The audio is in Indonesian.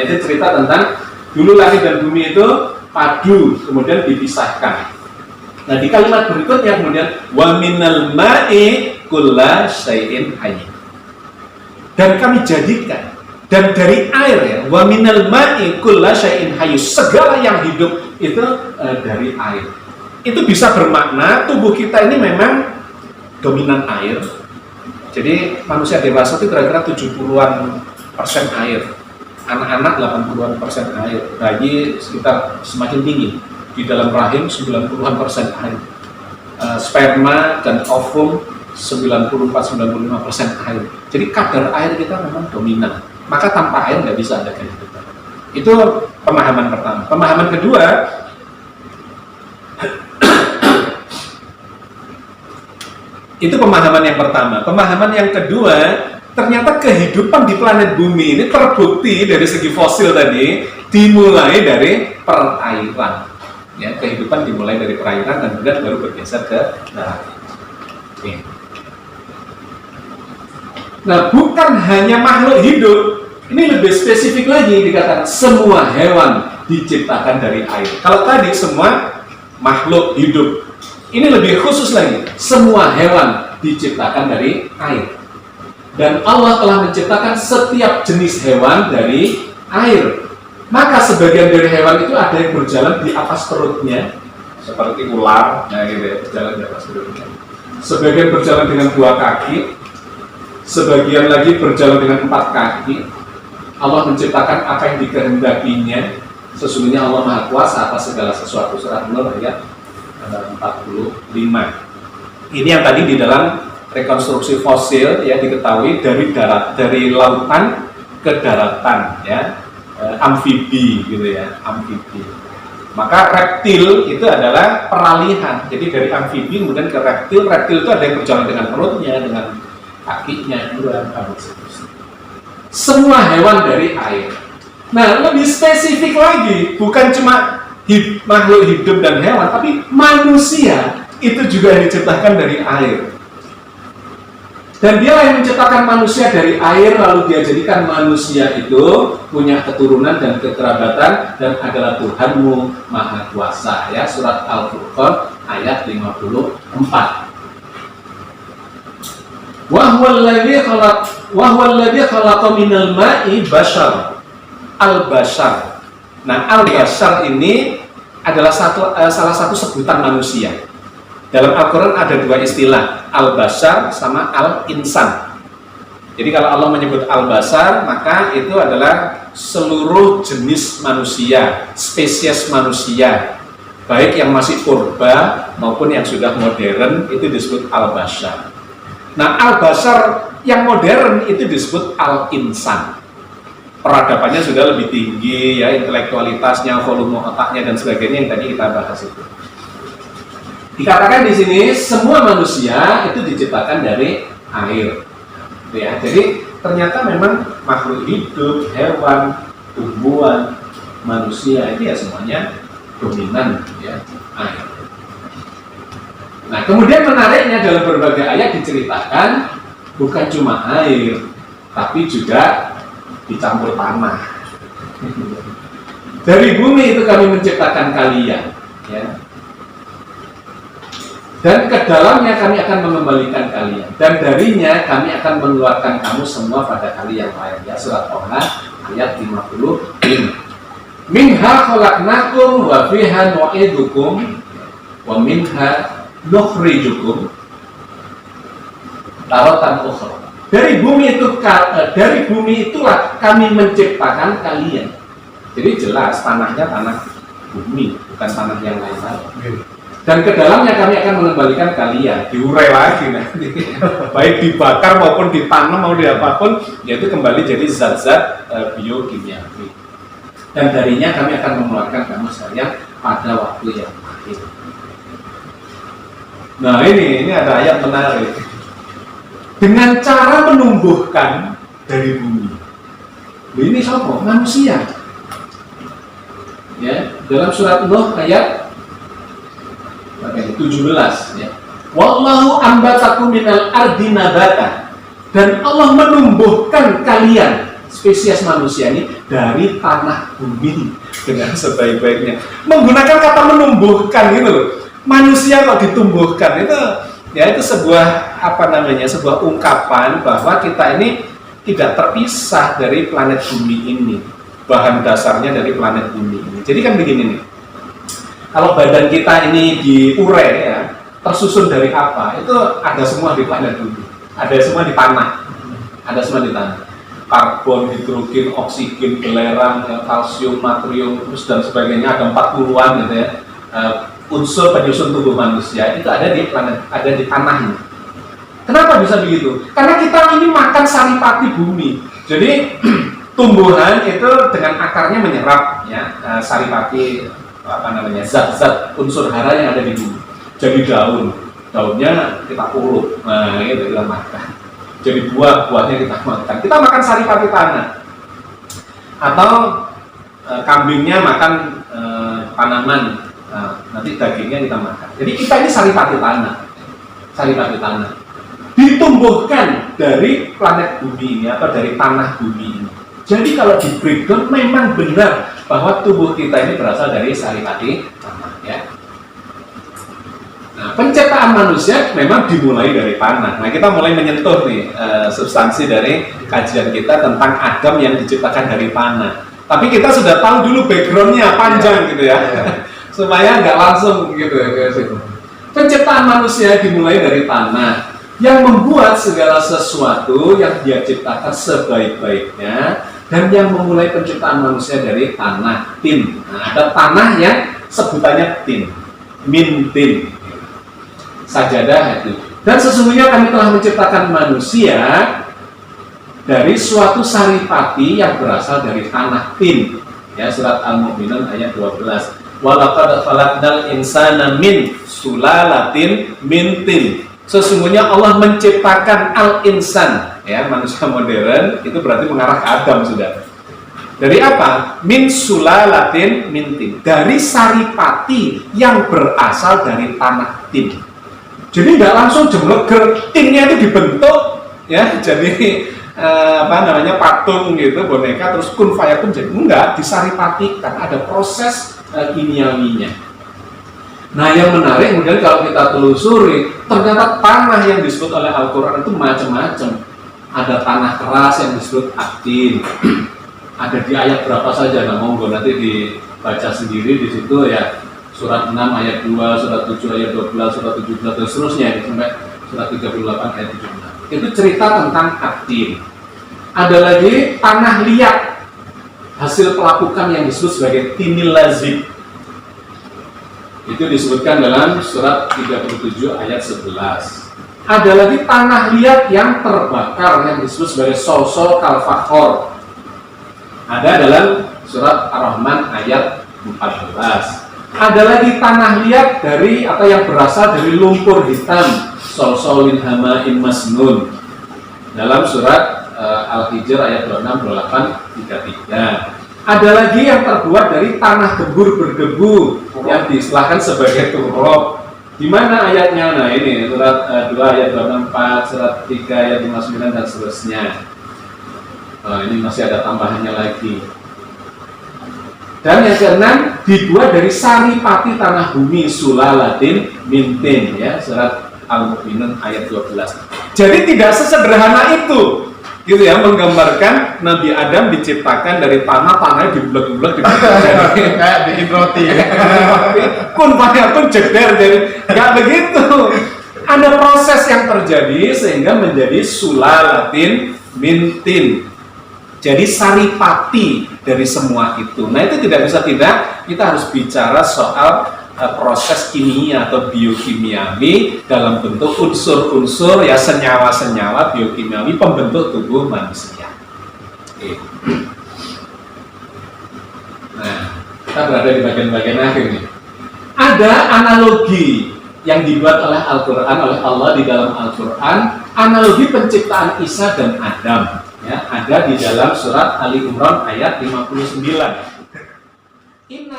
Itu cerita tentang dulu langit dan bumi itu padu, kemudian dipisahkan. Nah di kalimat berikutnya kemudian wa minal ma'i kulla syai'in hayy. Dan kami jadikan, dan dari air ya, wa minal ma'i kulla syai'in hayy, segala yang hidup itu dari air. Itu bisa bermakna tubuh kita ini memang dominan air. Jadi manusia dewasa itu kira-kira 70% air, anak-anak 80% air, bayi sekitar semakin tinggi, di dalam rahim 90% air, sperma dan ovum 94-95% air. Jadi kadar air kita memang dominan, maka tanpa air nggak bisa ada kehidupan. Itu pemahaman pertama. Pemahaman kedua, itu pemahaman yang pertama. Pemahaman yang kedua, ternyata kehidupan di planet bumi ini terbukti dari segi fosil tadi dimulai dari perairan. Ya, kehidupan dimulai dari perairan dan kemudian baru bergeser ke darat. Oke. Nah, bukan hanya makhluk hidup, ini lebih spesifik lagi dikatakan semua hewan diciptakan dari air. Kalau tadi semua makhluk hidup, ini lebih khusus lagi, semua hewan diciptakan dari air. Dan Allah telah menciptakan setiap jenis hewan dari air. Maka sebagian dari hewan itu ada yang berjalan di atas perutnya, seperti ular, nah gitu ya, berjalan di atas perutnya. Sebagian berjalan dengan 2 kaki, sebagian lagi berjalan dengan 4 kaki. Allah menciptakan apa yang dikehendakinya. Sesungguhnya Allah Maha Kuasa atas segala sesuatu. Surat Nur ayat 45. Ini yang tadi di dalam rekonstruksi fosil ya diketahui dari lautan ke daratan ya, amfibi gitu ya, amfibi. Maka reptil itu adalah peralihan. Jadi dari amfibi kemudian ke reptil. Reptil itu ada yang berjalan dengan perutnya, dengan kakinya, semua hewan dari air. Nah, lebih spesifik lagi, bukan cuma makhluk hidup dan hewan, tapi manusia itu juga diciptakan dari air. Dan dialah yang menciptakan manusia dari air, lalu dia jadikan manusia itu punya keturunan dan kekerabatan dan adalah Tuhanmu Maha Kuasa. Ya, surat Al-Furqan ayat 54. Wa huwallazi khalaqa minal ma'i bashar. Al-bashar. Nah, al-bashar ini adalah salah satu sebutan manusia. Dalam Al-Quran ada 2 istilah, al-bashar sama al-insan. Jadi kalau Allah menyebut al-bashar, maka itu adalah seluruh jenis manusia, spesies manusia, baik yang masih purba maupun yang sudah modern, itu disebut al-bashar. Nah, al-bashar yang modern itu disebut al-insan. Peradabannya sudah lebih tinggi, ya, intelektualitasnya, volume otaknya dan sebagainya yang tadi kita bahas itu. Dikatakan di sini semua manusia itu diciptakan dari air. Ya, jadi ternyata memang makhluk hidup, hewan, tumbuhan, manusia itu ya semuanya dominan ya air. Nah, kemudian menariknya dalam berbagai ayat diceritakan bukan cuma air, tapi juga dicampur tanah. Dari bumi itu kami menciptakan kalian, ya. Dan ke dalamnya kami akan mengembalikan kalian, dan darinya kami akan mengeluarkan kamu semua pada kali yang lain. Ya, surat Toha ayat 55. Minha khalaqnakum wa fiha nu'idukum wa minha nukhrijukum taratan ukhra. Dari bumi itulah kami menciptakan kalian. Jadi jelas tanahnya tanah bumi, bukan tanah yang lain. Dan ke dalamnya kami akan mengembalikan kalian, diurai lagi nanti. Baik dibakar maupun ditanam mau diapapun, yaitu kembali jadi zat-zat biokimiawi. Dan darinya kami akan mengeluarkan kamu sekalian pada waktu yang akhir. Nah ini ada ayat menarik. Dengan cara menumbuhkan dari bumi. Ini siapa? Manusia. Ya, dalam surat Nuh ayat 17 ya. Wallahu ambatakum minal ardi nabata. Dan Allah menumbuhkan kalian spesies manusia ini dari tanah bumi dengan sebaik-baiknya. Menggunakan kata menumbuhkan gitu loh. Manusia kok ditumbuhkan itu ya itu sebuah sebuah ungkapan bahwa kita ini tidak terpisah dari planet bumi ini. Bahan dasarnya dari planet bumi ini. Jadi kan begini nih. Kalau badan kita ini diure ya, tersusun dari apa? Itu ada semua di planet bumi. Ada semua di tanah. Ada semua di tanah. Karbon, hidrogen, oksigen, belerang, kalsium, natrium, terus dan sebagainya, ada 40-an gitu ya. Unsur penyusun tubuh manusia itu ada di planet, ada di tanah ini. Kenapa bisa begitu? Karena kita ini makan saripati bumi. Jadi tumbuhan itu dengan akarnya menyerap ya saripati zat-zat unsur hara yang ada di bumi. Jadi daunnya kita urut, nah itu kita makan. Jadi buahnya kita makan. Kita makan saripati tanah. Atau kambingnya makan tanaman. Nanti dagingnya kita makan. Jadi kita ini saripati tanah. Saripati tanah. Ditumbuhkan dari planet bumi ini atau dari tanah bumi ini. Jadi kalau di breakdown memang benar bahwa tubuh kita ini berasal dari saripati tanah ya. Nah, penciptaan manusia memang dimulai dari tanah. Nah, kita mulai menyentuh nih substansi dari kajian kita tentang Adam yang diciptakan dari tanah. Tapi kita sudah tahu dulu backgroundnya panjang gitu ya. Supaya nggak langsung gitu ya ke situ. Penciptaan manusia dimulai dari tanah. Yang membuat segala sesuatu yang dia ciptakan sebaik-baiknya dan yang memulai penciptaan manusia dari tanah tin. Nah, ada tanah yang sebutannya tin, min tin, sajadah itu. Dan sesungguhnya kami telah menciptakan manusia dari suatu saripati yang berasal dari tanah tin. Ya, surat Al-Mu'minun ayat 12. Walaqad khalaqnal insana min sulalatin min tin. Sesungguhnya Allah menciptakan al-insan, ya manusia modern itu berarti mengarah ke Adam sudah. Dari apa? Min sulalatin min tin. Dari saripati yang berasal dari tanah tin. Jadi nggak langsung jemleger, tinnya itu dibentuk, ya jadi patung gitu, boneka terus kun fayakun jadi enggak, disaripatikan, ada proses kimiawinya. Nah yang menarik kemudian kalau kita telusuri, ternyata tanah yang disebut oleh Al-Quran itu macam-macam. Ada tanah keras yang disebut aktin. Ada di ayat berapa saja, nah monggo nanti dibaca sendiri di situ ya. Surat 6 ayat 2, surat 7 ayat 12, surat 17 dan seterusnya sampai surat 38 ayat 76. Itu cerita tentang aktin. Ada lagi tanah liat, hasil pelapukan yang disebut sebagai tinil lazib. Itu disebutkan dalam surat 37 ayat 11. Ada lagi tanah liat yang terbakar yang disebut sebagai sol-sol kalfakhor. Ada dalam surat Ar-Rahman ayat 14. Ada lagi tanah liat dari atau yang berasal dari lumpur hitam, sol-solin hama'in masnun. Dalam surat Al-Hijr ayat 26, 28, 33. Ada lagi yang terbuat dari tanah gembur berdebu yang diistilahkan sebagai turab. Di mana ayatnya? Nah ini surat 2 ayat 24, surat 3 ayat 59 dan seterusnya. Ini masih ada tambahannya lagi. Dan yang keenam dibuat dari saripati tanah bumi sulalatin mintin ya, surat Al-Mu'minun ayat 12. Jadi tidak sesederhana itu. Gitu ya, menggambarkan Nabi Adam diciptakan dari tanahnya dibulat-bulat kayak bikin roti. Kun fayakun jeder, jadi nggak begitu. Ada proses yang terjadi sehingga menjadi sulalatin mintin. Jadi saripati dari semua itu. Nah itu tidak bisa tidak, kita harus bicara soal proses kimia atau biokimiawi dalam bentuk unsur-unsur ya senyawa-senyawa biokimiawi pembentuk tubuh manusia. Nah, kita berada di bagian-bagian akhir nih. Ada analogi yang dibuat oleh Al-Quran, oleh Allah di dalam Al-Quran, analogi penciptaan Isa dan Adam. Ya, ada di dalam surat Ali Imran ayat 59. Inna